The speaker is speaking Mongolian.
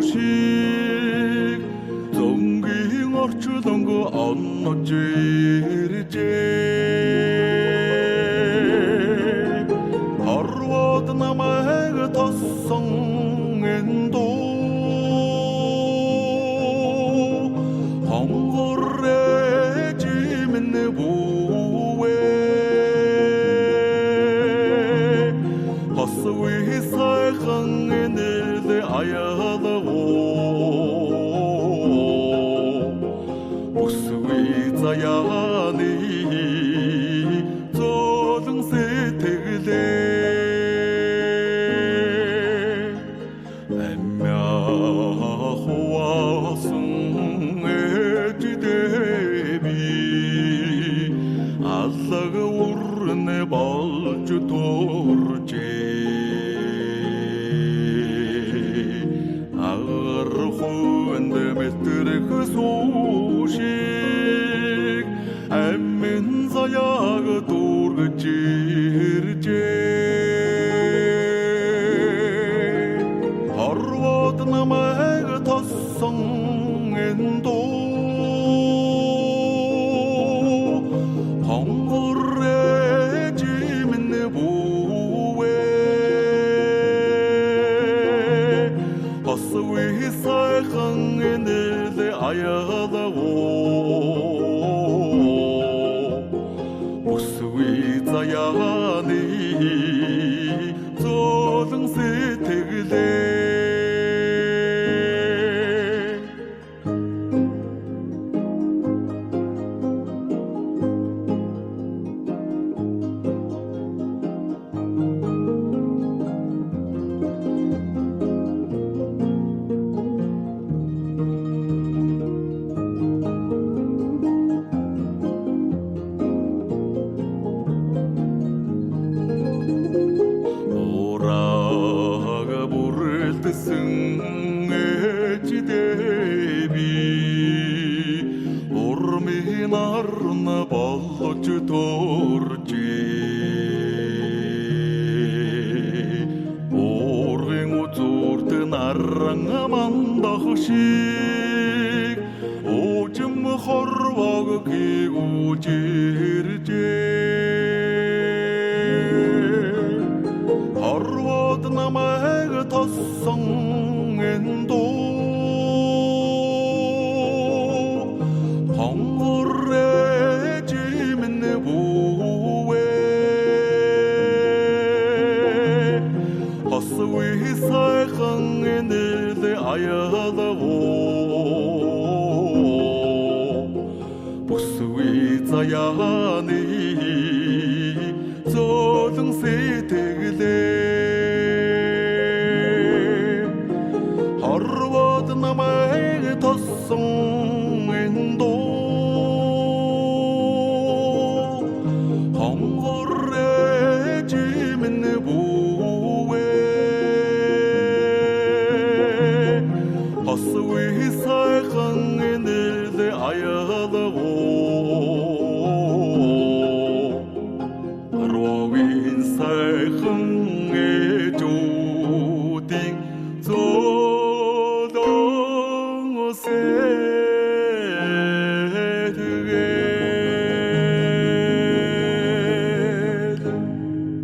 소식 정기 орчулон 거 оннож иржээ хорвоод намайг тоссон эндөө хонгорэж минь бүвэ хосгүй сайхан энэлэ аялагоо бүсгүй заяаны золон сэтгэлээ эмяхуасан эждэби аллаг урне болж туржээ архунд мэтрэх сушиг амин заяаг дургаж иржээ хорвоод намайг тоссон эндөө хонгорэж минь бүвэ хосгүй сайхан энэлэ аялагоо бүсгүй заяаны золон сэтгэлээ эждэби урмын арна болж туржээ уургын үзүүрт наран мандах шиг уужим хорвог гүйж иржээ хорвоод намайг тоссон эндөө хонгорэж минь бүвэ хосгүй сайхан энэлэ аялагоо бүсгүй заяаны золон сэтгэлээ хорвоод намайг тоссон эндөө хонгорэж минь бүвэ хосгүй сайхан энэлэ аялагоо рогин сайхан эжүүдийн золон